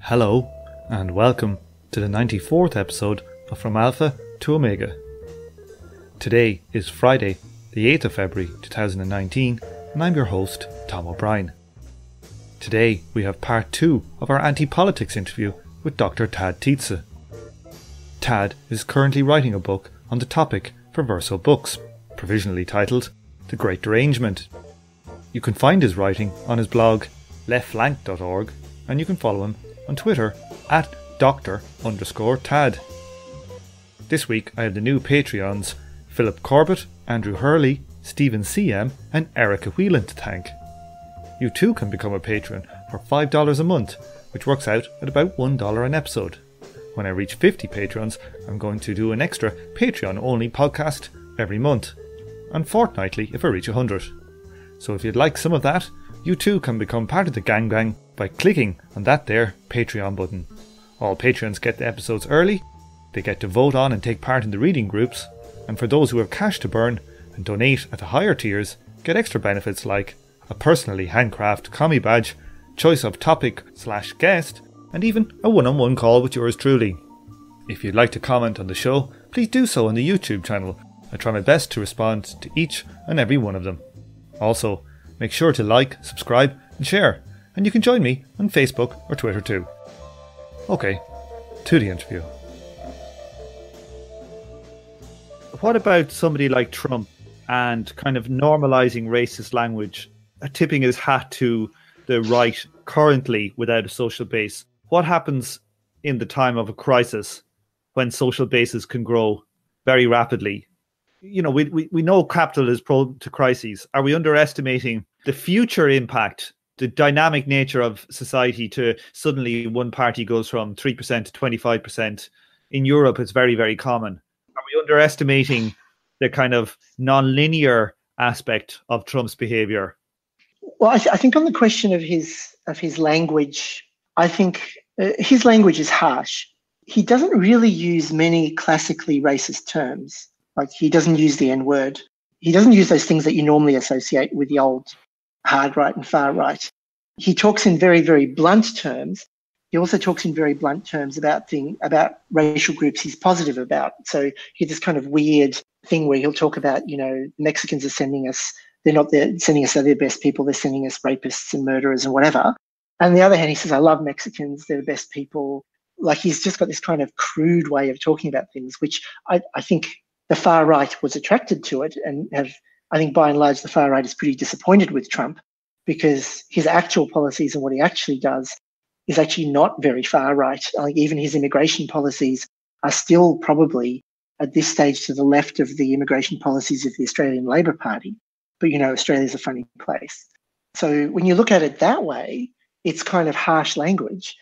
Hello, and welcome to the 94th episode of From Alpha to Omega. Today is Friday, the 8th of February 2019, and I'm your host, Tom O'Brien. Today we have part 2 of our anti-politics interview with Dr. Tad Tietze. Tad is currently writing a book on the topic for Verso Books, provisionally titled The Great Derangement. You can find his writing on his blog leftflank.org, and you can follow him on Twitter at Dr_Tad. This week I have the new Patreons Philip Corbett, Andrew Hurley, Stephen CM and Erica Whelan to thank. You too can become a patron for $5 a month, which works out at about $1 an episode. When I reach 50 patrons, I'm going to do an extra Patreon only podcast every month, and fortnightly if I reach 100. So if you'd like some of that, you too can become part of the gangbang by clicking on that there Patreon button. All patrons get the episodes early, they get to vote on and take part in the reading groups, and for those who have cash to burn and donate at the higher tiers, get extra benefits like a personally handcrafted commie badge, choice of topic/guest, and even a one-on-one call with yours truly. If you'd like to comment on the show, please do so on the YouTube channel. I try my best to respond to each and every one of them. Also, make sure to like, subscribe and share, and you can join me on Facebook or Twitter too. Okay, to the interview. What about somebody like Trump and kind of normalising racist language, tipping his hat to the right currently without a social base? What happens in the time of a crisis when social bases can grow very rapidly? You know, we know capital is prone to crises. Are we underestimating the future impact, the dynamic nature of society to suddenly one party goes from 3% to 25%? In Europe, it's very, very common. Are we underestimating the kind of non-linear aspect of Trump's behaviour? Well, I think on the question of his language, I think his language is harsh. He doesn't really use many classically racist terms. Like, he doesn't use the N-word. He doesn't use those things that you normally associate with the old hard right and far right. He talks in very, very blunt terms. He also talks in very blunt terms about racial groups he's positive about. So he has this kind of weird thing where he'll talk about, you know, Mexicans are sending us, they're sending us their best people, they're sending us rapists and murderers and whatever. And on the other hand, he says, I love Mexicans, they're the best people. Like, he's just got this kind of crude way of talking about things, which I think the far right was attracted to it, and I think by and large the far right is pretty disappointed with Trump because his actual policies and what he actually does is actually not very far right. Like, even his immigration policies are still probably at this stage to the left of the immigration policies of the Australian Labor Party. But, you know, Australia's a funny place. So when you look at it that way, it's kind of harsh language.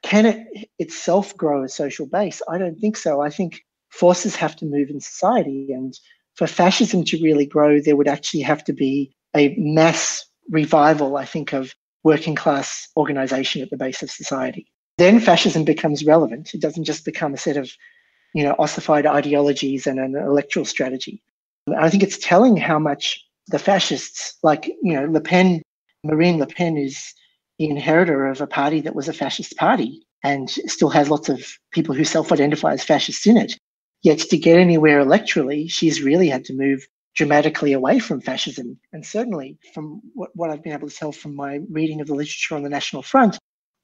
Can it itself grow a social base? I don't think so. I think forces have to move in society, and for fascism to really grow, there would actually have to be a mass revival, I think, of working class organisation at the base of society. Then fascism becomes relevant. It doesn't just become a set of, you know, ossified ideologies and an electoral strategy. I think it's telling how much the fascists, like, you know, Marine Le Pen is the inheritor of a party that was a fascist party and still has lots of people who self-identify as fascists in it. Yet to get anywhere electorally, she's really had to move dramatically away from fascism. And certainly from what I've been able to tell from my reading of the literature on the National Front,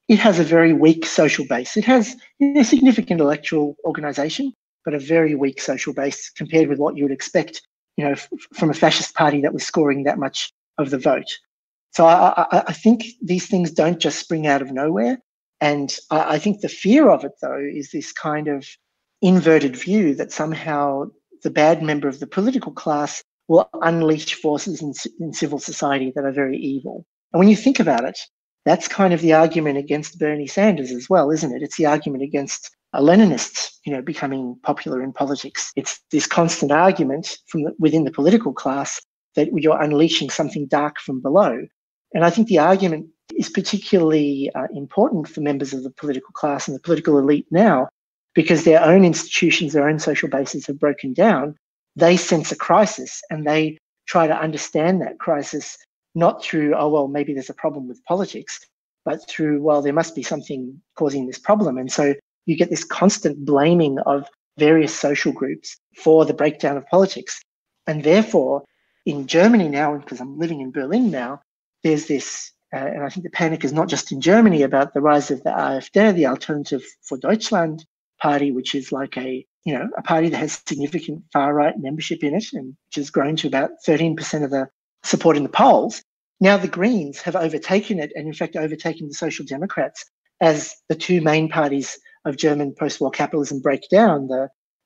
it has a very weak social base. It has a significant electoral organisation, but a very weak social base compared with what you would expect, you know, from a fascist party that was scoring that much of the vote. So I think these things don't just spring out of nowhere. And I think the fear of it, though, is this kind of inverted view that somehow the bad member of the political class will unleash forces in civil society that are very evil. And when you think about it, that's kind of the argument against Bernie Sanders as well, isn't it? It's the argument against Leninists, you know, becoming popular in politics. It's this constant argument from within the political class that you're unleashing something dark from below. And I think the argument is particularly important for members of the political class and the political elite now, because their own institutions, their own social bases have broken down. They sense a crisis and they try to understand that crisis not through, oh, well, maybe there's a problem with politics, but through, well, there must be something causing this problem. And so you get this constant blaming of various social groups for the breakdown of politics. And therefore, in Germany now, because I'm living in Berlin now, there's this, and I think the panic is not just in Germany, about the rise of the AfD, the Alternative for Deutschland party, which is like a party that has significant far-right membership in it, and which has grown to about 13% of the support in the polls. Now the Greens have overtaken it, and in fact overtaken the Social Democrats as the two main parties of German post-war capitalism break down,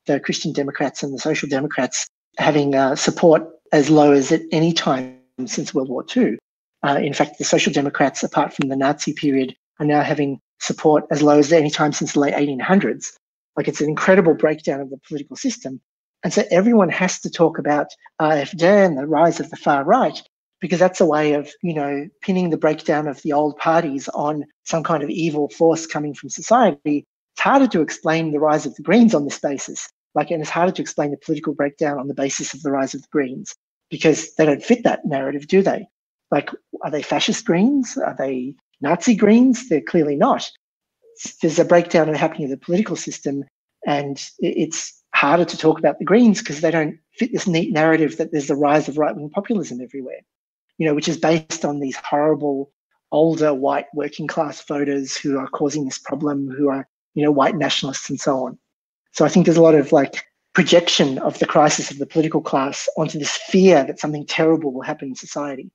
the Christian Democrats and the Social Democrats having support as low as at any time since World War II. In fact, the Social Democrats, apart from the Nazi period, are now having support as low as any time since the late 1800s. Like, it's an incredible breakdown of the political system. And so everyone has to talk about AfD and the rise of the far right, because that's a way of, pinning the breakdown of the old parties on some kind of evil force coming from society. It's harder to explain the rise of the Greens on this basis. And it's harder to explain the political breakdown on the basis of the rise of the Greens, because they don't fit that narrative, do they? Like, are they fascist Greens? Are they Nazi Greens? They're clearly not. There's a breakdown happening of the political system, and it's harder to talk about the Greens because they don't fit this neat narrative that there's the rise of right-wing populism everywhere, which is based on these horrible, older, white working class voters who are causing this problem, who are, white nationalists and so on. So I think there's a lot of projection of the crisis of the political class onto this fear that something terrible will happen in society.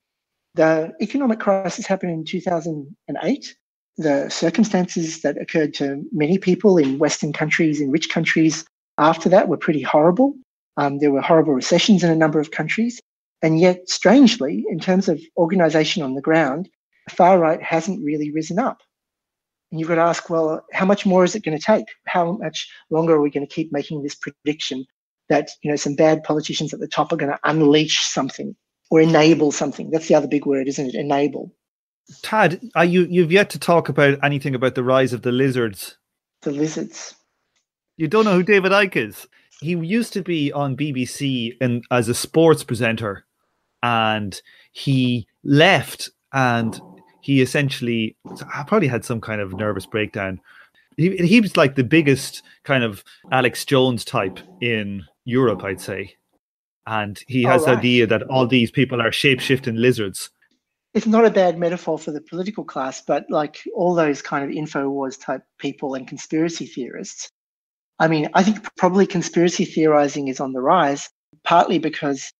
The economic crisis happened in 2008. The circumstances that occurred to many people in Western countries, in rich countries after that, were pretty horrible. There were horrible recessions in a number of countries. And yet, strangely, in terms of organisation on the ground, the far right hasn't really risen up. And you've got to ask, well, how much more is it going to take? How much longer are we going to keep making this prediction that, some bad politicians at the top are going to unleash something or enable something? That's the other big word, isn't it? Enable. Tad, you've yet to talk about anything about the rise of the lizards. The lizards. You don't know who David Icke is? He used to be on BBC as a sports presenter, and he left, and he essentially probably had some kind of nervous breakdown. He was like the biggest kind of Alex Jones type in Europe, I'd say. And he has the idea that all these people are shape-shifting lizards. It's not a bad metaphor for the political class, but all those kind of InfoWars type people and conspiracy theorists. I mean, I think probably conspiracy theorizing is on the rise, partly because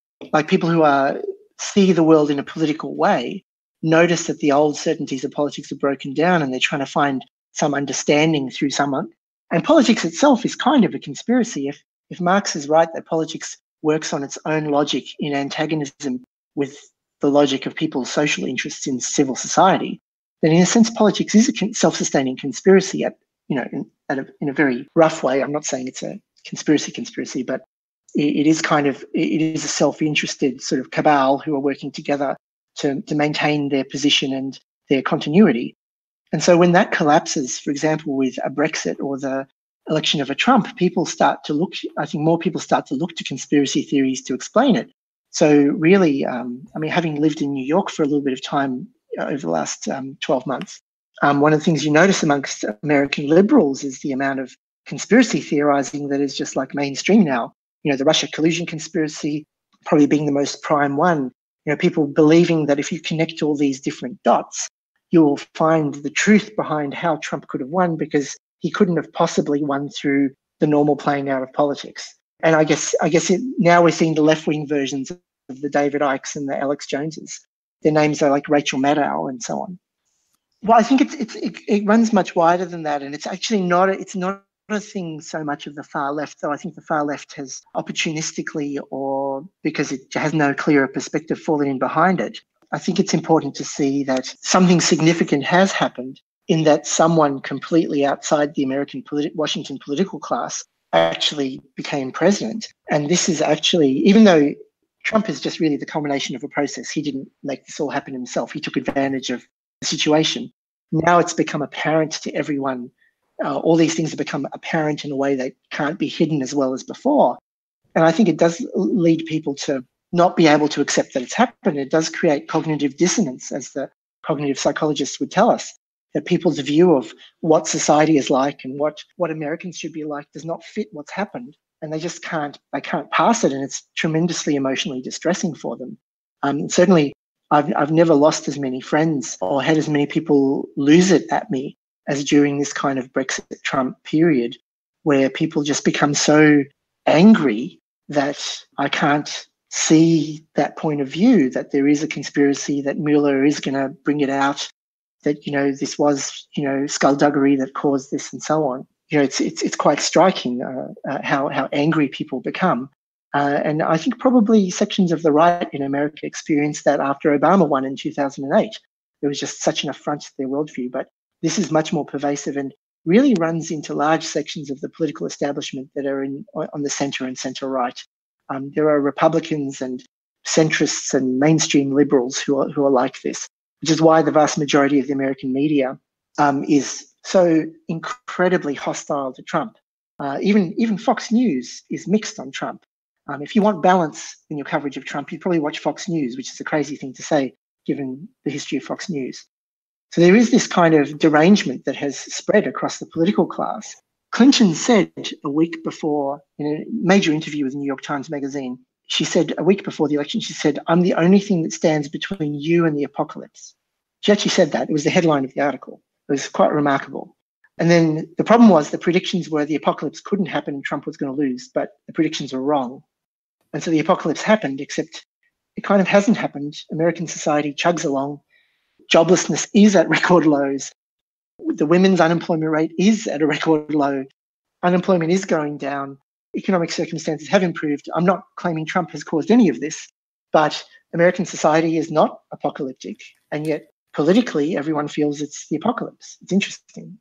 people who see the world in a political way notice that the old certainties of politics are broken down, and they're trying to find some understanding through someone. And politics itself is kind of a conspiracy. If Marx is right that politics works on its own logic in antagonism with the logic of people's social interests in civil society, then in a sense politics is a self-sustaining conspiracy in a very rough way. I'm not saying it's a conspiracy, but it is a self-interested sort of cabal who are working together to maintain their position and their continuity. And so when that collapses, for example, with a Brexit or the election of a Trump, I think more people start to look to conspiracy theories to explain it. So really, having lived in New York for a little bit of time over the last 12 months, one of the things you notice amongst American liberals is the amount of conspiracy theorizing that is just mainstream now. The Russia collusion conspiracy probably being the most prime one. People believing that if you connect all these different dots, you will find the truth behind how Trump could have won, because he couldn't have possibly won through the normal playing out of politics. And I guess now we're seeing the left-wing versions of the David Ickes and the Alex Joneses. Their names are like Rachel Maddow and so on. Well, I think it runs much wider than that, and it's actually not a thing so much of the far left, though I think the far left has opportunistically, or because it has no clearer perspective, fallen in behind it. I think it's important to see that something significant has happened in that someone completely outside the American Washington political class actually became president. And this is actually, even though Trump is just really the culmination of a process, he didn't make this all happen himself. He took advantage of the situation. Now it's become apparent to everyone. All these things have become apparent in a way that can't be hidden as well as before. And I think it does lead people to not be able to accept that it's happened. It does create cognitive dissonance, as the cognitive psychologists would tell us. that people's view of what society is like and what Americans should be like does not fit what's happened. And they just can't pass it. And it's tremendously emotionally distressing for them. Certainly, I've never lost as many friends or had as many people lose it at me as during this kind of Brexit Trump period, where people just become so angry that I can't see that point of view, that there is a conspiracy, that Mueller is going to bring it out, that, this was, skullduggery that caused this and so on. It's quite striking how angry people become. And I think probably sections of the right in America experienced that after Obama won in 2008. It was just such an affront to their worldview. But this is much more pervasive and really runs into large sections of the political establishment that are on the center and center right. There are Republicans and centrists and mainstream liberals who are like this, which is why the vast majority of the American media is so incredibly hostile to Trump. Even Fox News is mixed on Trump. If you want balance in your coverage of Trump, you'd probably watch Fox News, which is a crazy thing to say given the history of Fox News. So there is this kind of derangement that has spread across the political class. Clinton said a week before, in a major interview with the New York Times Magazine, she said a week before the election, she said, "I'm the only thing that stands between you and the apocalypse." She actually said that. It was the headline of the article. It was quite remarkable. And then the problem was the predictions were the apocalypse couldn't happen and Trump was going to lose, but the predictions were wrong. And so the apocalypse happened, except it kind of hasn't happened. American society chugs along. Joblessness is at record lows. The women's unemployment rate is at a record low. Unemployment is going down. Economic circumstances have improved. I'm not claiming Trump has caused any of this, but American society is not apocalyptic. And yet politically, everyone feels it's the apocalypse. It's interesting.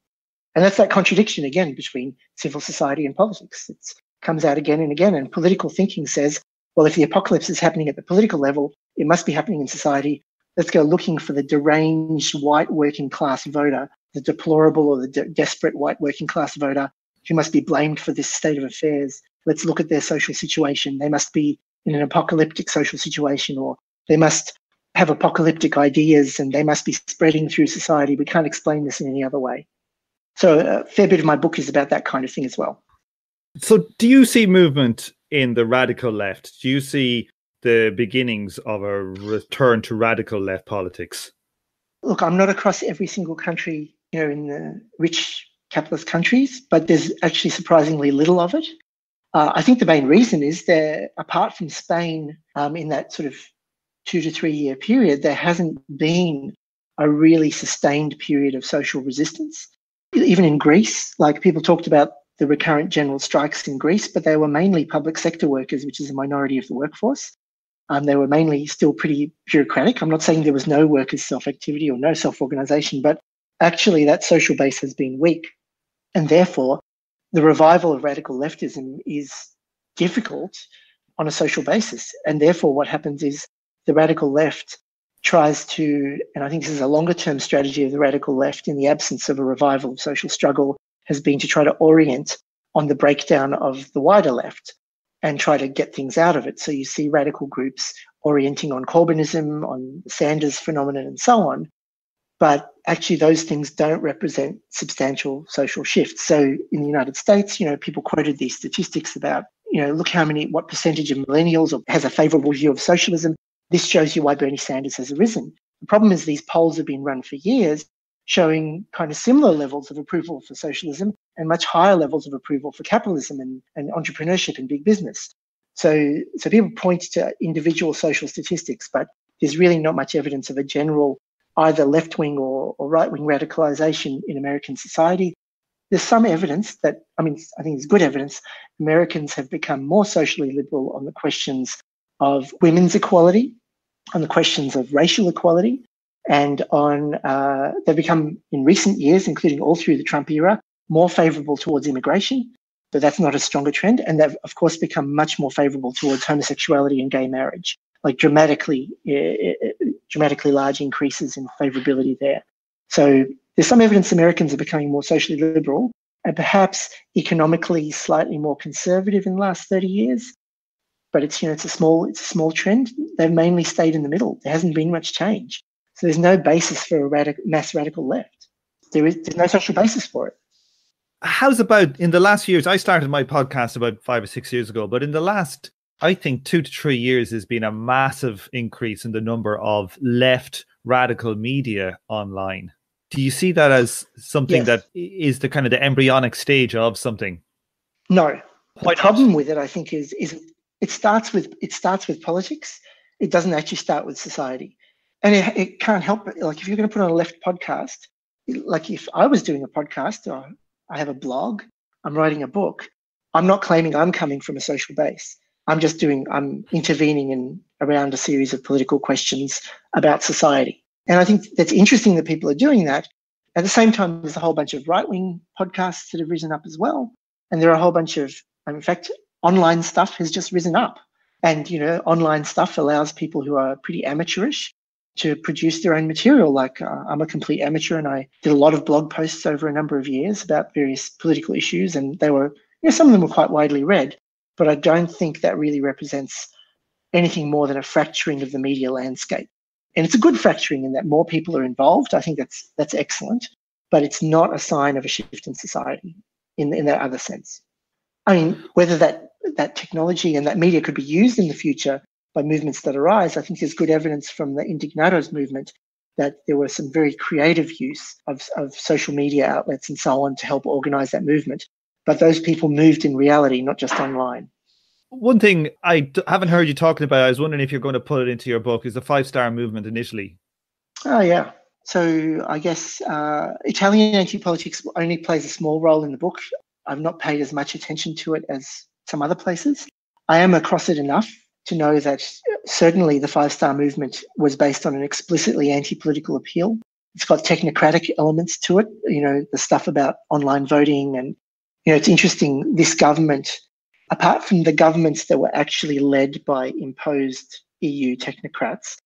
And that's that contradiction again between civil society and politics. It comes out again and again. And political thinking says, well, if the apocalypse is happening at the political level, it must be happening in society. Let's go looking for the deranged white working class voter, the deplorable or the desperate white working class voter who must be blamed for this state of affairs. Let's look at their social situation. They must be in an apocalyptic social situation, or they must have apocalyptic ideas and they must be spreading through society. We can't explain this in any other way. So a fair bit of my book is about that kind of thing as well. So do you see movement in the radical left? Do you see the beginnings of a return to radical left politics? Look, I'm not across every single country, in the rich capitalist countries, but there's actually surprisingly little of it. I think the main reason is that apart from Spain, in that sort of 2 to 3 year period, there hasn't been a really sustained period of social resistance. Even in Greece, like people talked about the recurrent general strikes in Greece, but they were mainly public sector workers, which is a minority of the workforce. They were mainly still pretty bureaucratic. I'm not saying there was no workers' self-activity or no self-organisation, but actually that social base has been weak. And therefore, the revival of radical leftism is difficult on a social basis. And therefore, what happens is the radical left tries to, and I think this is a longer-term strategy of the radical left in the absence of a revival of social struggle, has been to try to orient on the breakdown of the wider left and try to get things out of it. So you see radical groups orienting on Corbynism, on the Sanders phenomenon, and so on. But actually, those things don't represent substantial social shifts. So in the United States, people quoted these statistics about, look what percentage of millennials has a favorable view of socialism. This shows you why Bernie Sanders has arisen. The problem is these polls have been run for years, showing kind of similar levels of approval for socialism and much higher levels of approval for capitalism and entrepreneurship and big business. So people point to individual social statistics, but there's really not much evidence of a general either left-wing or right-wing radicalization in American society. There's some evidence that, I think it's good evidence, Americans have become more socially liberal on the questions of women's equality, on the questions of racial equality, and they've become, in recent years, including all through the Trump era, more favorable towards immigration, but that's not a stronger trend. And they've, of course, become much more favorable towards homosexuality and gay marriage, like dramatically large increases in favorability there. So there's some evidence Americans are becoming more socially liberal and perhaps economically slightly more conservative in the last 30 years. But it's a small trend. They've mainly stayed in the middle. There hasn't been much change. So there's no basis for a mass radical left. There's no social basis for it. How's about in the last few years? I started my podcast about 5 or 6 years ago, but in the last, I think 2 to 3 years, there's been a massive increase in the number of left radical media online. Do you see that as something that is the kind of the embryonic stage of something? No. The problem with it, I think, is it starts with politics. It doesn't actually start with society. And it can't help it. Like if you're going to put on a left podcast, like if I was doing a podcast or I have a blog, I'm writing a book, I'm not claiming I'm coming from a social base. I'm intervening around a series of political questions about society. And I think that's interesting that people are doing that. At the same time, there's a whole bunch of right-wing podcasts that have risen up as well. And there are a whole bunch of, in fact, online stuff has just risen up. And, online stuff allows people who are pretty amateurish to produce their own material. Like I'm a complete amateur and I did a lot of blog posts over a number of years about various political issues. And they were, some of them were quite widely read, but I don't think that really represents anything more than a fracturing of the media landscape. And it's a good fracturing in that more people are involved. I think that's excellent, but it's not a sign of a shift in society in that other sense. I mean, whether that technology and that media could be used in the future by movements that arise, I think there's good evidence from the Indignados movement that there was some very creative use of social media outlets and so on to help organize that movement. But those people moved in reality, not just online. One thing I haven't heard you talking about, I was wondering if you're going to put it into your book, is the 5-star movement initially. Oh, yeah. So I guess Italian anti-politics only plays a small role in the book. I've not paid as much attention to it as some other places. I am across it enough to know that certainly the 5-star movement was based on an explicitly anti-political appeal. It's got technocratic elements to it, the stuff about online voting. And, it's interesting, this government, apart from the governments that were actually led by imposed EU technocrats,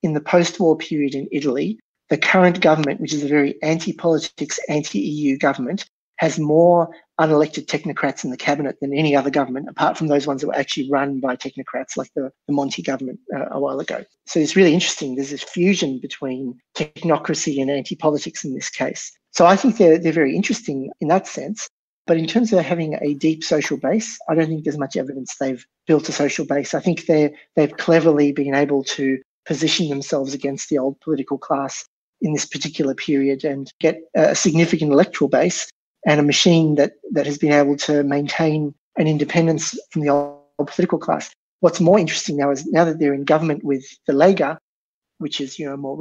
in the post-war period in Italy, the current government, which is a very anti-politics, anti-EU government, has more unelected technocrats in the cabinet than any other government, apart from those ones that were actually run by technocrats like the Monti government a while ago. So it's really interesting. There's this fusion between technocracy and anti-politics in this case. So I think they're very interesting in that sense. But in terms of having a deep social base, I don't think there's much evidence they've built a social base. I think they've cleverly been able to position themselves against the old political class in this particular period and get a significant electoral base and a machine that has been able to maintain an independence from the old political class. What's more interesting now is now that they're in government with the Lega, which is a more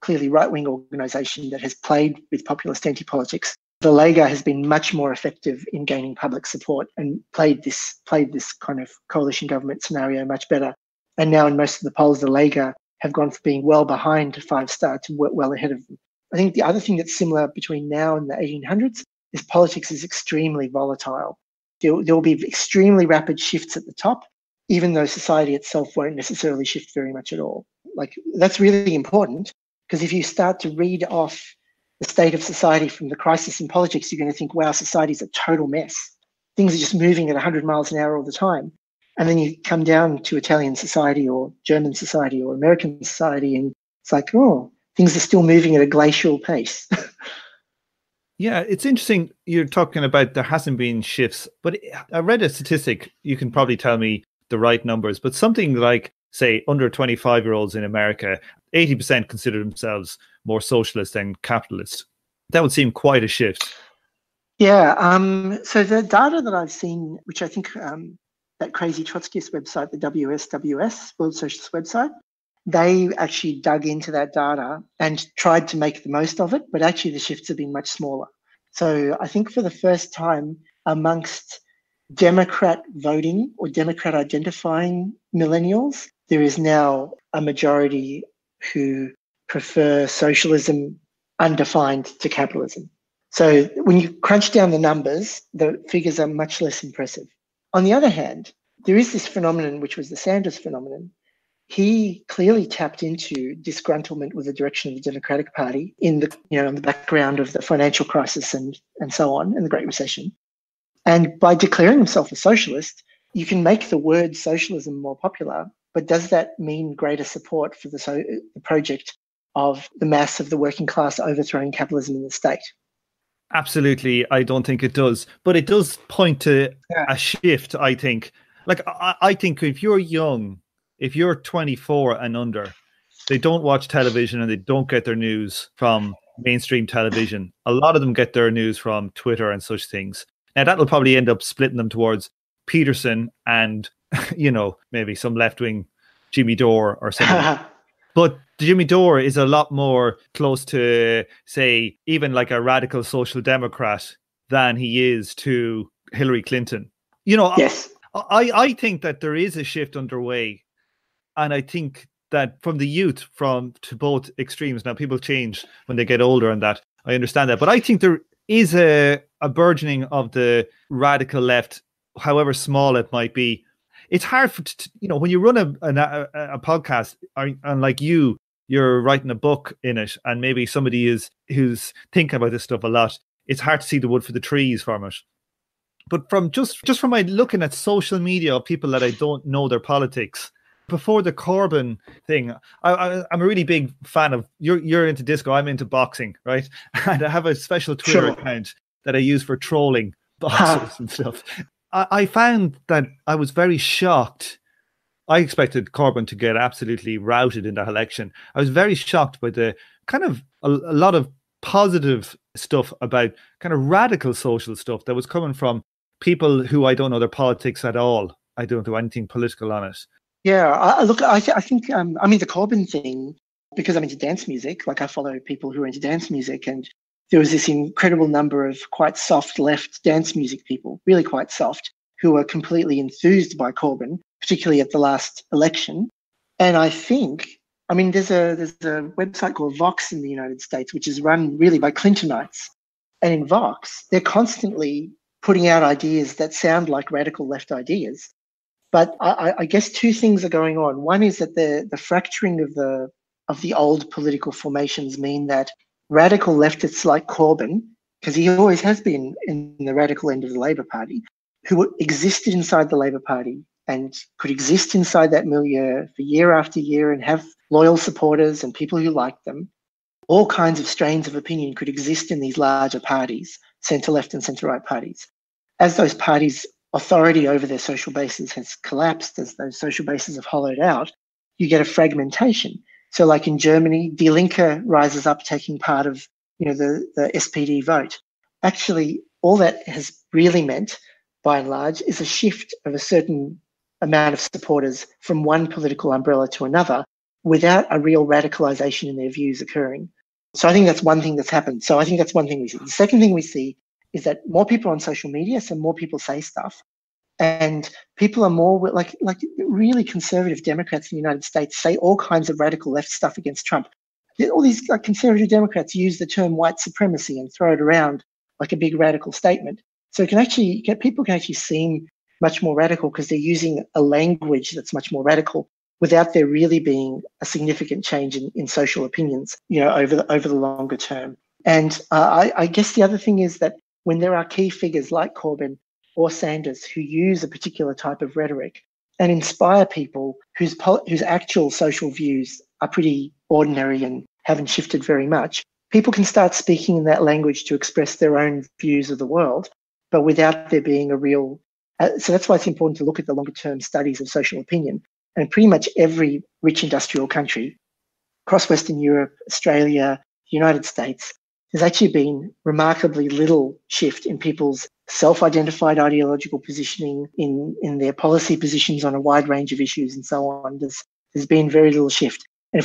clearly right-wing organisation that has played with populist anti-politics, the Lega has been much more effective in gaining public support and played this kind of coalition government scenario much better. And now in most of the polls, the Lega have gone from being well behind 5-star to well ahead of them. I think the other thing that's similar between now and the 1800s is politics is extremely volatile. There will be extremely rapid shifts at the top, even though society itself won't necessarily shift very much at all. Like that's really important because if you start to read off the state of society from the crisis in politics, you're going to think, wow, society's a total mess. Things are just moving at 100 miles an hour all the time. And then you come down to Italian society or German society or American society, and it's like, oh, things are still moving at a glacial pace. Yeah, it's interesting you're talking about there hasn't been shifts, but I read a statistic, you can probably tell me the right numbers, but something like, say, under 25-year-olds in America, 80% consider themselves more socialist than capitalist. That would seem quite a shift. Yeah, so the data that I've seen, which I think that crazy Trotskyist website, the WSWS, World Socialist website, they actually dug into that data and tried to make the most of it, but actually the shifts have been much smaller. So I think for the first time amongst Democrat voting or Democrat identifying millennials, there is now a majority who prefer socialism undefined to capitalism. So when you crunch down the numbers, the figures are much less impressive. On the other hand, there is this phenomenon, which was the Sanders phenomenon. He clearly tapped into disgruntlement with the direction of the Democratic Party in the, in the background of the financial crisis and so on, and the Great Recession. And by declaring himself a socialist, you can make the word socialism more popular, but does that mean greater support for the project of the mass of the working class overthrowing capitalism in the state. Absolutely, I don't think it does. But it does point to a shift, I think. Like, I think if you're young, if you're 24 and under, they don't watch television and they don't get their news from mainstream television. A lot of them get their news from Twitter and such things. Now, that'll probably end up splitting them towards Peterson and, maybe some left-wing Jimmy Dore or something. But Jimmy Dore is a lot more close to, say, even like a radical social democrat than he is to Hillary Clinton. Yes. I think that there is a shift underway. And I think that from the youth to both extremes, now people change when they get older and that, I understand that. But I think there is a burgeoning of the radical left, however small it might be. It's hard when you run a podcast and like you're writing a book in it, and maybe somebody who's thinking about this stuff a lot. It's hard to see the wood for the trees from it. But from just from my looking at social media of people that I don't know their politics, before the Corbyn thing, I'm a really big fan of. You're into disco, I'm into boxing, right? And I have a special Twitter account that I use for trolling boxers and stuff. I found that I was very shocked. I expected Corbyn to get absolutely routed in that election. I was very shocked by the kind of a lot of positive stuff about kind of radical social stuff that was coming from people who I don't know their politics at all. I don't do anything political on it. Yeah, I think, the Corbyn thing, because I'm into dance music, like I follow people who are into dance music, and there was this incredible number of quite soft left dance music people, really quite soft, who were completely enthused by Corbyn, particularly at the last election. And I think, there's a website called Vox in the United States, which is run really by Clintonites. And in Vox, they're constantly putting out ideas that sound like radical left ideas. But I guess two things are going on. One is that the fracturing of the old political formations mean that radical leftists like Corbyn, because he always has been in the radical end of the Labour Party, who existed inside the Labour Party and could exist inside that milieu for year after year and have loyal supporters and people who like them. All kinds of strains of opinion could exist in these larger parties, centre-left and centre-right parties. As those parties' authority over their social bases has collapsed, as those social bases have hollowed out, you get a fragmentation. So like in Germany, Die Linke rises up taking part of the SPD vote. Actually, all that has really meant, by and large, is a shift of a certain amount of supporters from one political umbrella to another without a real radicalization in their views occurring. So I think that's one thing that's happened. So I think that's one thing we see. The second thing we see is that more people are on social media, so more people say stuff. And people are more like really conservative Democrats in the United States say all kinds of radical left stuff against Trump. All these conservative Democrats use the term white supremacy and throw it around like a big radical statement. So people can actually seem much more radical because they're using a language that's much more radical without there really being a significant change in social opinions, over the longer term. And I guess the other thing is that when there are key figures like Corbyn or Sanders who use a particular type of rhetoric and inspire people whose actual social views are pretty ordinary and haven't shifted very much, people can start speaking in that language to express their own views of the world, but without there being a real... so that's why it's important to look at the longer-term studies of social opinion. And pretty much every rich industrial country, across Western Europe, Australia, United States, there's actually been remarkably little shift in people's self-identified ideological positioning, in their policy positions on a wide range of issues and so on. There's been very little shift. And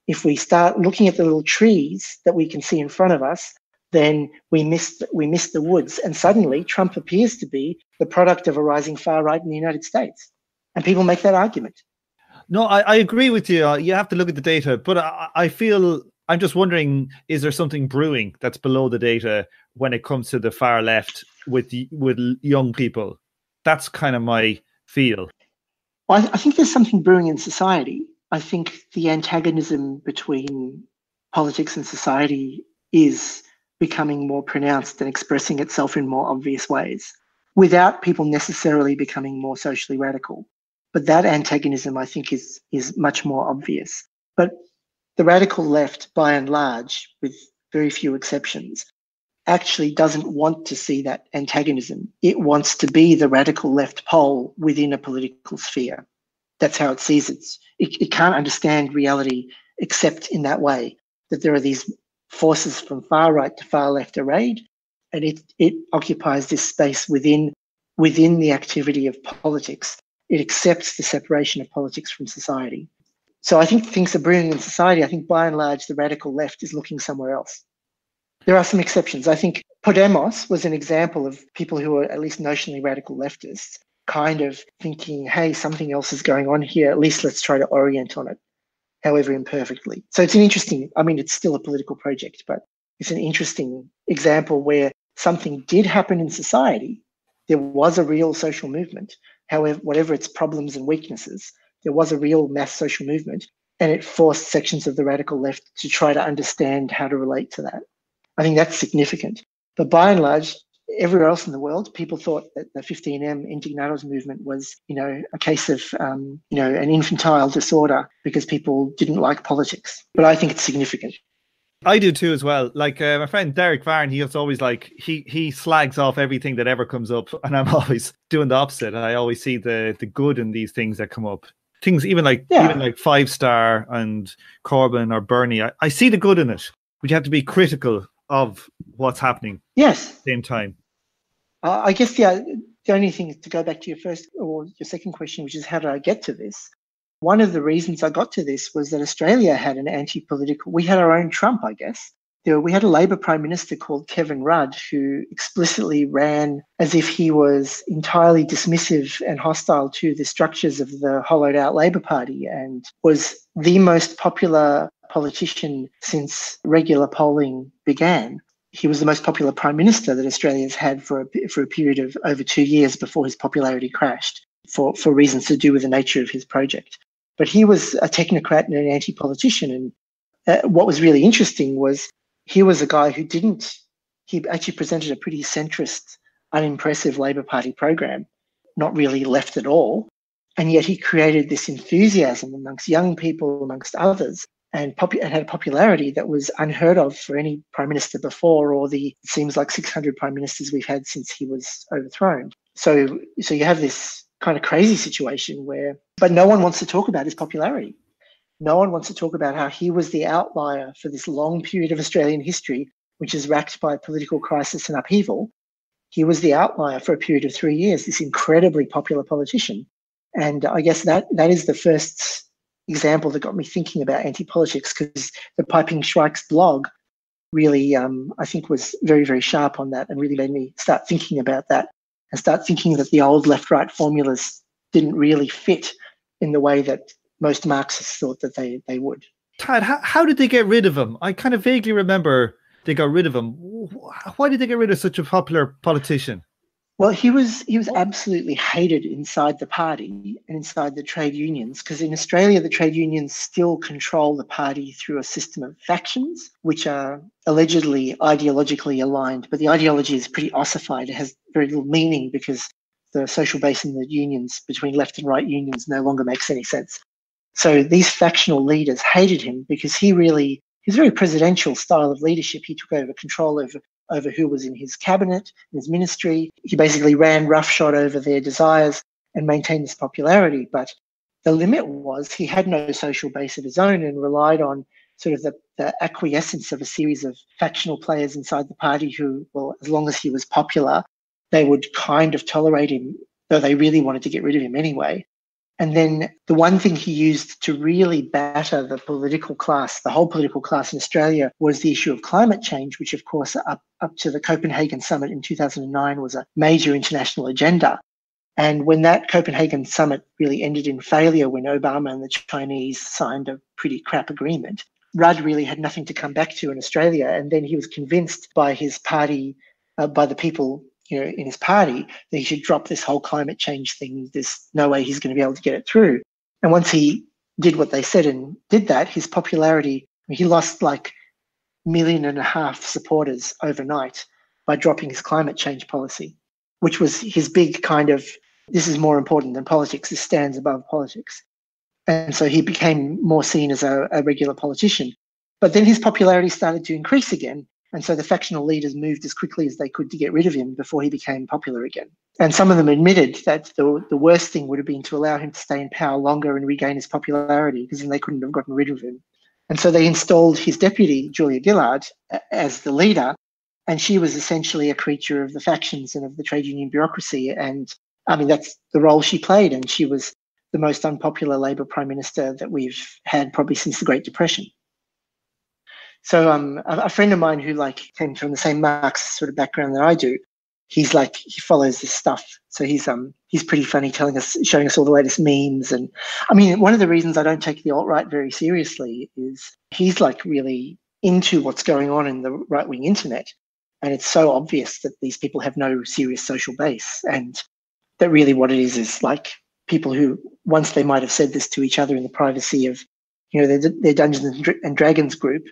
if we start looking at the little trees that we can see in front of us, then we miss the woods. And suddenly Trump appears to be the product of a rising far right in the United States. And people make that argument. No, I agree with you. You have to look at the data, but I feel... I'm just wondering, is there something brewing that's below the data when it comes to the far left with young people? That's kind of my feel. Well, I think there's something brewing in society. I think the antagonism between politics and society is becoming more pronounced and expressing itself in more obvious ways, without people necessarily becoming more socially radical. But that antagonism, I think, is much more obvious. But the radical left, by and large, with very few exceptions, actually doesn't want to see that antagonism. It wants to be the radical left pole within a political sphere. That's how it sees it. It can't understand reality except in that way, that there are these forces from far right to far left arrayed, and it occupies this space within the activity of politics. It accepts the separation of politics from society. So I think things are brewing in society. I think by and large, the radical left is looking somewhere else. There are some exceptions. I think Podemos was an example of people who are at least notionally radical leftists, kind of thinking, hey, something else is going on here. At least let's try to orient on it, however imperfectly. So it's it's still a political project, but it's an interesting example where something did happen in society. There was a real social movement, however, whatever its problems and weaknesses, there was a real mass social movement, and it forced sections of the radical left to try to understand how to relate to that. I think that's significant. But by and large, everywhere else in the world, people thought that the 15M Indignados movement was, a case of, an infantile disorder because people didn't like politics. But I think it's significant. I do too as well. Like my friend Derek Varn, he's always he slags off everything that ever comes up, and I'm always doing the opposite. I always see the good in these things that come up. Things even like 5 Star and Corbyn or Bernie. I see the good in it, but you have to be critical of what's happening. Yes. At the same time. I guess the only thing is to go back to your first or your second question, which is how did I get to this? One of the reasons I got to this was that Australia had an we had our own Trump, I guess. We had a Labor Prime Minister called Kevin Rudd who explicitly ran as if he was entirely dismissive and hostile to the structures of the hollowed out Labor Party and was the most popular politician since regular polling began. He was the most popular Prime Minister that Australia's had for a period of over 2 years before his popularity crashed for reasons to do with the nature of his project. But he was a technocrat and an anti-politician. And what was really interesting was he was a guy he actually presented a pretty centrist, unimpressive Labor Party program, not really left at all. And yet he created this enthusiasm amongst young people, amongst others, and had a popularity that was unheard of for any prime minister before, or it seems like 600 prime ministers we've had since he was overthrown. So you have this kind of crazy situation but no one wants to talk about his popularity. No one wants to talk about how he was the outlier for this long period of Australian history, which is racked by political crisis and upheaval. He was the outlier for a period of 3 years, this incredibly popular politician. And I guess that is the first example that got me thinking about anti-politics, because the Piping Shrike's blog really, I think, was very, very sharp on that and really made me start thinking about that and start thinking that the old left-right formulas didn't really fit in the way that most Marxists thought that they would. Tad, how did they get rid of him? I kind of vaguely remember they got rid of him. Why did they get rid of such a popular politician? Well, he was absolutely hated inside the party and inside the trade unions, because in Australia, the trade unions still control the party through a system of factions, which are allegedly ideologically aligned. But the ideology is pretty ossified. It has very little meaning because the social base in the unions between left and right unions no longer makes any sense. So these factional leaders hated him because his very presidential style of leadership. He took over control over who was in his cabinet, in his ministry. He basically ran roughshod over their desires and maintained this popularity. But the limit was he had no social base of his own and relied on sort of the acquiescence of a series of factional players inside the party who, well, as long as he was popular, they would kind of tolerate him, though they really wanted to get rid of him anyway. And then the one thing he used to really batter the political class, the whole political class in Australia, was the issue of climate change, which, of course, up to the Copenhagen summit in 2009 was a major international agenda. And when that Copenhagen summit really ended in failure, when Obama and the Chinese signed a pretty crap agreement, Rudd really had nothing to come back to in Australia. And then he was convinced by his party, by the people in his party, that he should drop this whole climate change thing. There's no way he's going to be able to get it through. And once he did what they said and did that, his popularity, he lost like 1.5 million supporters overnight by dropping his climate change policy, which was his big kind of, this is more important than politics, this stands above politics. And so he became more seen as a regular politician. But then his popularity started to increase again. And so the factional leaders moved as quickly as they could to get rid of him before he became popular again. And some of them admitted that the worst thing would have been to allow him to stay in power longer and regain his popularity, because then they couldn't have gotten rid of him. And so they installed his deputy, Julia Gillard, as the leader. And she was essentially a creature of the factions and of the trade union bureaucracy. And I mean, that's the role she played. And she was the most unpopular Labor Prime Minister that we've had probably since the Great Depression. So a friend of mine who came from the same Marxist sort of background that I do, he follows this stuff. So he's pretty funny, showing us all the latest memes. And I mean, one of the reasons I don't take the alt-right very seriously is he's really into what's going on in the right-wing internet. And it's so obvious that these people have no serious social base, and that really what it is people who once they might have said this to each other in the privacy of, their Dungeons and Dragons group.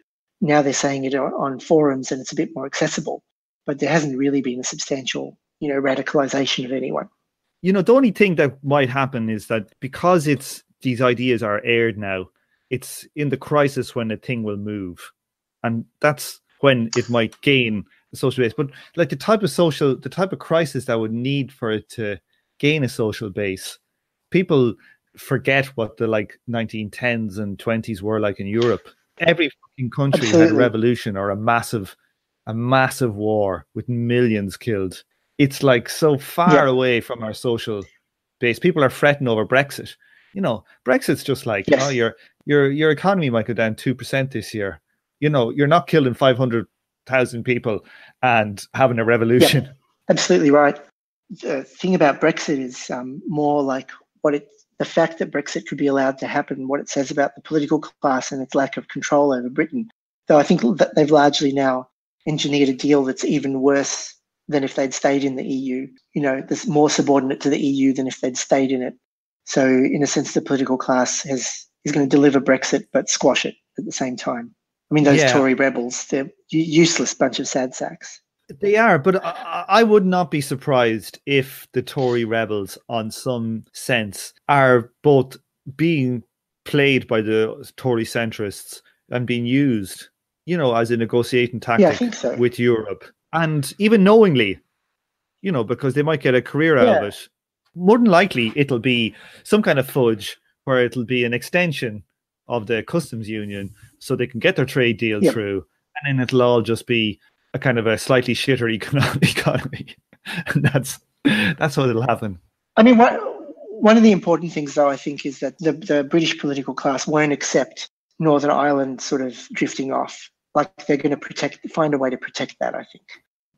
Now they're saying it on forums, and it's a bit more accessible, but there hasn't really been a substantial, radicalization of anyone. The only thing that might happen is that because these ideas are aired now, it's in the crisis when a thing will move, and that's when it might gain a social base. But the type of crisis that would need for it to gain a social base, people forget what the 1910s and 20s were like in Europe. Every fucking country Absolutely. had a revolution or a massive war with millions killed. It's so far away from our social base. People are fretting over Brexit. Brexit's just yes. Your economy might go down 2% this year. You're not killing 500,000 people and having a revolution. Yep. Absolutely right. The thing about Brexit is more the fact that Brexit could be allowed to happen, what it says about the political class and its lack of control over Britain. Though I think that they've largely now engineered a deal that's even worse than if they'd stayed in the EU. That's more subordinate to the EU than if they'd stayed in it. So in a sense, the political class is going to deliver Brexit, but squash it at the same time. I mean, those Tory rebels, they're useless bunch of sad sacks. They are, but I would not be surprised if the Tory rebels, on some sense, are both being played by the Tory centrists and being used, as a negotiating tactic with Europe. And even knowingly, because they might get a career out of it. More than likely, it'll be some kind of fudge where it'll be an extension of the customs union so they can get their trade deal through. And then it'll all just be a kind of a slightly shitter economy. And that's what it'll happen. I mean, one of the important things, though, I think, is that the British political class won't accept Northern Ireland sort of drifting off. They're going to find a way to protect that, I think.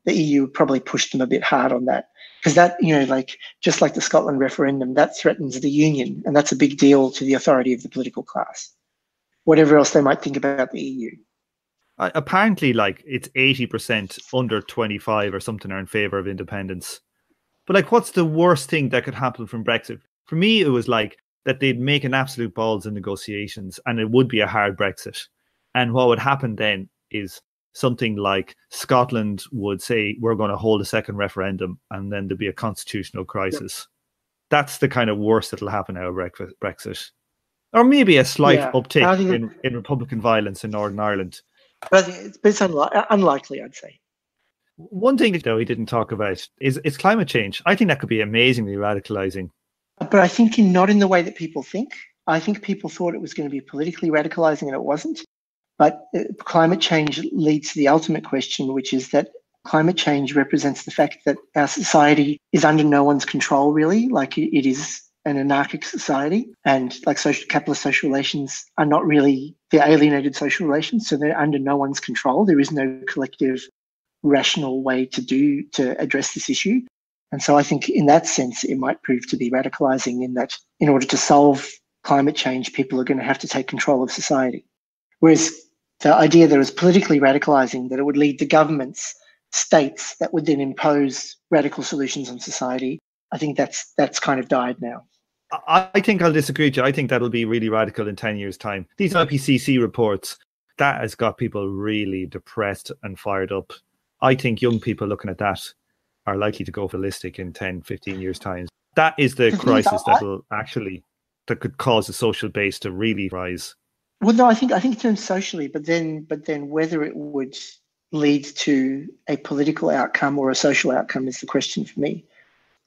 The EU probably pushed them a bit hard on that, because that, just like the Scotland referendum, that threatens the union, and that's a big deal to the authority of the political class, whatever else they might think about the EU. Apparently, it's 80% under 25 or something are in favour of independence. But what's the worst thing that could happen from Brexit? For me, it was that they'd make an absolute balls in negotiations and it would be a hard Brexit. And what would happen then is something like Scotland would say, we're going to hold a second referendum, and then there'd be a constitutional crisis. That's the kind of worst that'll happen out of Brexit. Or maybe a slight uptick in Republican violence in Northern Ireland. But it's unlikely, I'd say. One thing, though, he didn't talk about is climate change. I think that could be amazingly radicalizing. But I think not in the way that people think. I think people thought it was going to be politically radicalizing, and it wasn't. But climate change leads to the ultimate question, which is that climate change represents the fact that our society is under no one's control, really. It is an anarchic society, and capitalist social relations are not really, they're alienated social relations, so they're under no one's control. There is no collective rational way to address this issue. And so I think in that sense, it might prove to be radicalizing, in that in order to solve climate change, people are going to have to take control of society. Whereas the idea that it was politically radicalizing, that it would lead to governments, states that would then impose radical solutions on society, I think that's kind of died now. I think I'll disagree with you. I think that'll be really radical in 10 years' time. These IPCC reports, that has got people really depressed and fired up. I think young people looking at that are likely to go ballistic in 10, 15 years' time. That is the crisis that'll actually that could cause the social base to really rise? Well, no, I think in terms socially, but then whether it would lead to a political outcome or a social outcome is the question for me.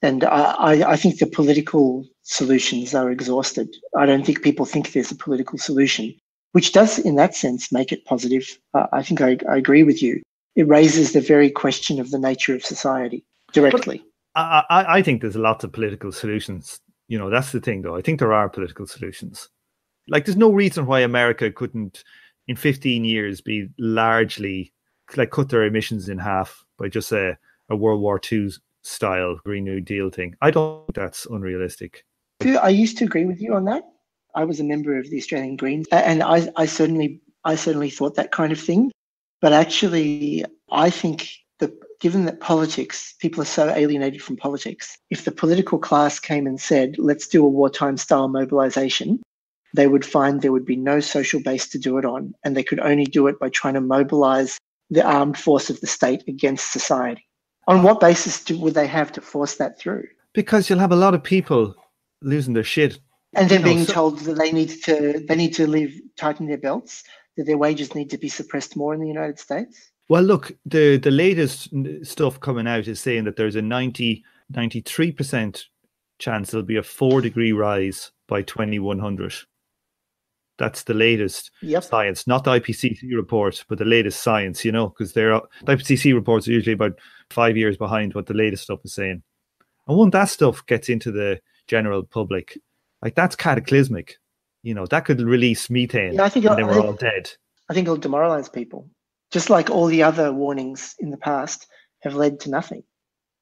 And I think the political solutions are exhausted. I don't think people think there's a political solution, which does, in that sense, make it positive. I think I agree with you. It raises the very question of the nature of society directly. But I think there's lots of political solutions. You know, that's the thing, though. I think there are political solutions. Like, there's no reason why America couldn't, in 15 years, be largely, like, cut their emissions in half by just a World War II style Green New Deal thing. I don't think that's unrealistic. I used to agree with you on that. I was a member of the Australian Greens, and I certainly thought that kind of thing. But actually, I think that given that people are so alienated from politics, if the political class came and said, let's do a wartime style mobilization, they would find there would be no social base to do it on, and they could only do it by trying to mobilize the armed force of the state against society. On what basis would they have to force that through? Because you'll have a lot of people losing their shit. And then being told that they need to tighten their belts, that their wages need to be suppressed more in the United States. Well, look, the latest stuff coming out is saying that there's a 93% chance there'll be a 4-degree rise by 2100. That's the latest science, not the IPCC report, but the latest science, you know, because the IPCC reports are usually about 5 years behind what the latest stuff is saying. And when that stuff gets into the general public, like, that's cataclysmic. You know, that could release methane, and then we're all dead. I think it'll demoralize people, just like all the other warnings in the past have led to nothing.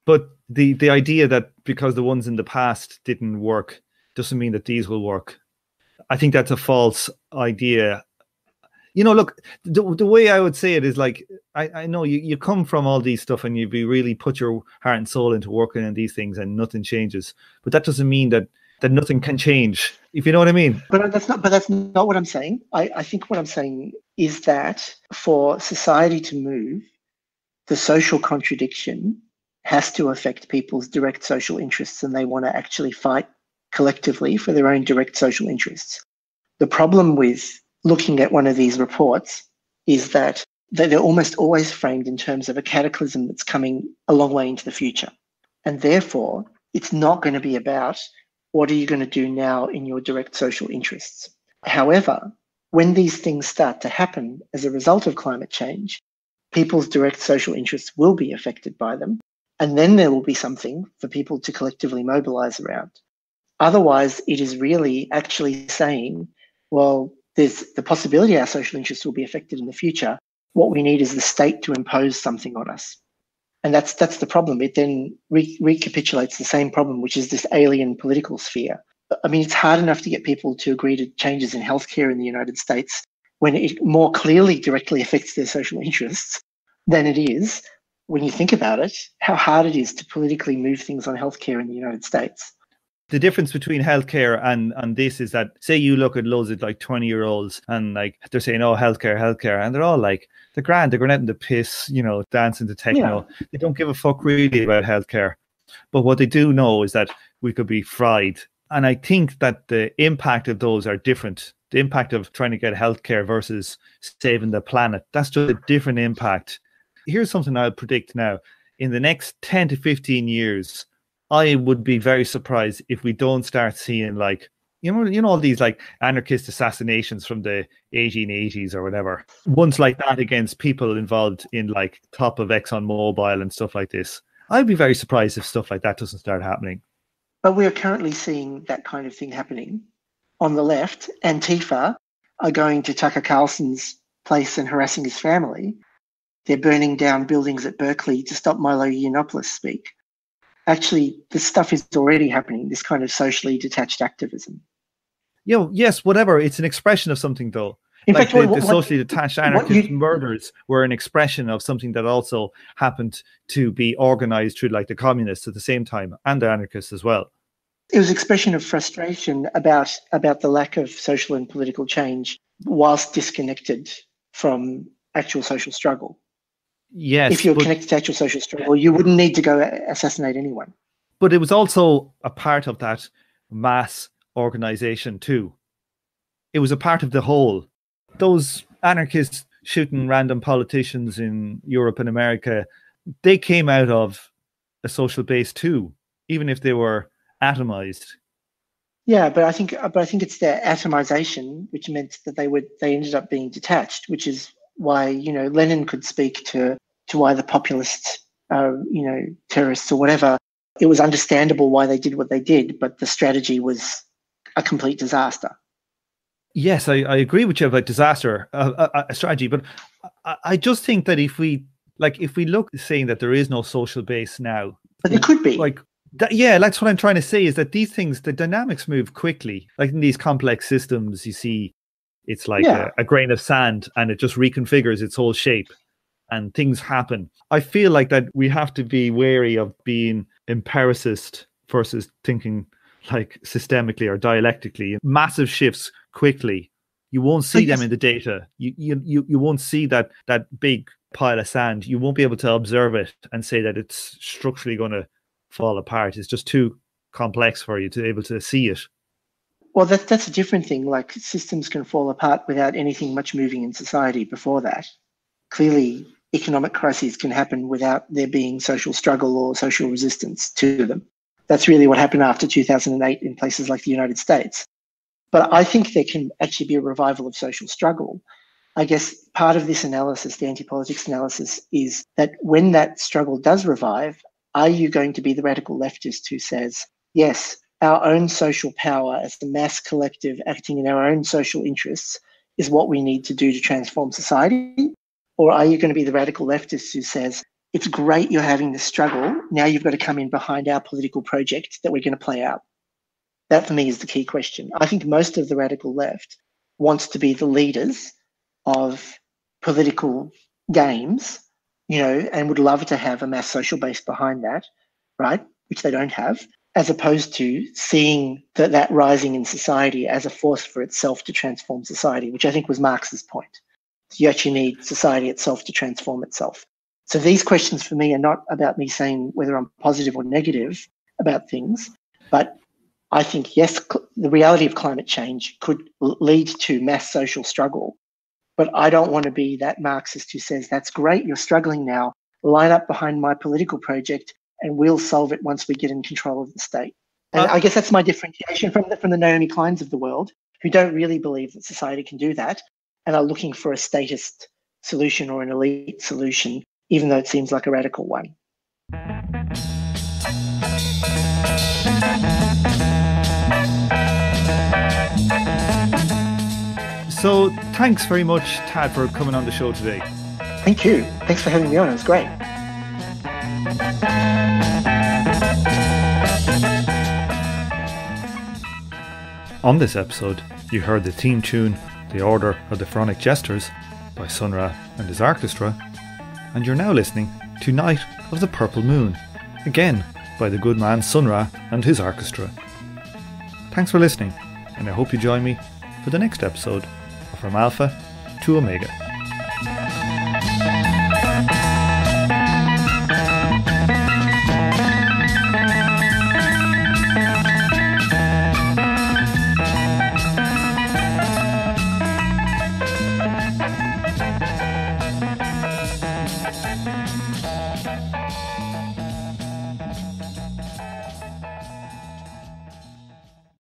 But the idea that because the ones in the past didn't work doesn't mean that these will work. I think that's a false idea. You know, look, the way I would say it is, like, I know you come from all these stuff and you really put your heart and soul into working on these things and nothing changes. But that doesn't mean that nothing can change, if you know what I mean. But that's not what I'm saying. I think what I'm saying is that for society to move, the social contradiction has to affect people's direct social interests, and they want to actually fight collectively for their own direct social interests. The problem with looking at one of these reports is that they're almost always framed in terms of a cataclysm that's coming a long way into the future. And therefore, it's not going to be about what are you going to do now in your direct social interests. However, when these things start to happen as a result of climate change, people's direct social interests will be affected by them. And then there will be something for people to collectively mobilize around. Otherwise, it is really actually saying, well, there's the possibility our social interests will be affected in the future. What we need is the state to impose something on us. And that's the problem. It then recapitulates the same problem, which is this alien political sphere. I mean, it's hard enough to get people to agree to changes in healthcare in the United States when it more clearly directly affects their social interests than it is, when you think about it, how hard it is to politically move things on healthcare in the United States. The difference between healthcare and this is that, say you look at loads of like 20-year-olds and like they're saying, oh, healthcare, and they're all like, they're grand, they're going out in the piss, you know, dancing to techno. Yeah. They don't give a fuck really about healthcare. But what they do know is that we could be fried. And I think that the impact of those are different. The impact of trying to get healthcare versus saving the planet, that's just a different impact. Here's something I'll predict now. In the next 10 to 15 years, I would be very surprised if we don't start seeing, like, you know, all these like anarchist assassinations from the 1880s or whatever. Ones like that against people involved in like top of ExxonMobil and stuff like this. I'd be very surprised if stuff like that doesn't start happening. But we are currently seeing that kind of thing happening. On the left, Antifa are going to Tucker Carlson's place and harassing his family. They're burning down buildings at Berkeley to stop Milo Yiannopoulos speak. Actually, this stuff is already happening, this kind of socially detached activism. Yes, whatever. It's an expression of something, though. In fact, the socially detached anarchist murders were an expression of something that also happened to be organized through like the communists at the same time, and the anarchists as well. It was an expression of frustration about the lack of social and political change whilst disconnected from actual social struggle. Yes. If you're connected to actual social struggle, you wouldn't need to go assassinate anyone. But it was also a part of that mass organization too. It was a part of the whole. Those anarchists shooting random politicians in Europe and America, they came out of a social base too, even if they were atomized. Yeah, but I think it's their atomization which meant that they ended up being detached, which is why, Lenin could speak to why the populists are, terrorists or whatever. It was understandable why they did what they did, but the strategy was a complete disaster. Yes, I agree with you about disaster, a strategy, but I just think that if we look saying that there is no social base now, but there could be. That's what I'm trying to say, is that these things, the dynamics move quickly. Like in these complex systems, you see, it's like a grain of sand, and it just reconfigures its whole shape, and things happen. I feel like that we have to be wary of being empiricist versus thinking like systemically or dialectically. Massive shifts quickly. You won't see them in the data. You won't see that big pile of sand. You won't be able to observe it and say that it's structurally going to fall apart. It's just too complex for you to be able to see it. Well, that's a different thing. Like, systems can fall apart without anything much moving in society before that. Clearly, economic crises can happen without there being social struggle or social resistance to them. That's really what happened after 2008 in places like the United States. But I think there can actually be a revival of social struggle. I guess part of this analysis, the anti-politics analysis, is that when that struggle does revive, are you going to be the radical leftist who says, yes, our own social power as the mass collective acting in our own social interests is what we need to do to transform society? Or are you going to be the radical leftist who says, it's great you're having this struggle, now you've got to come in behind our political project that we're going to play out? That for me is the key question. I think most of the radical left wants to be the leaders of political games, and would love to have a mass social base behind that, right? Which they don't have, as opposed to seeing that rising in society as a force for itself to transform society, which I think was Marx's point. You actually need society itself to transform itself. So these questions for me are not about me saying whether I'm positive or negative about things, but I think, yes, the reality of climate change could lead to mass social struggle, but I don't want to be that Marxist who says, that's great, you're struggling now, line up behind my political project and we'll solve it once we get in control of the state. And I guess that's my differentiation from the Naomi Kleins of the world, who don't really believe that society can do that and are looking for a statist solution or an elite solution, even though it seems like a radical one. So thanks very much, Tad, for coming on the show today. Thank you. Thanks for having me on. It was great. On this episode, you heard the theme tune, The Order of the Pharaonic Jesters, by Sun Ra and his orchestra, and you're now listening to Night of the Purple Moon, again by the good man Sun Ra and his orchestra. Thanks for listening, and I hope you join me for the next episode of From Alpha to Omega.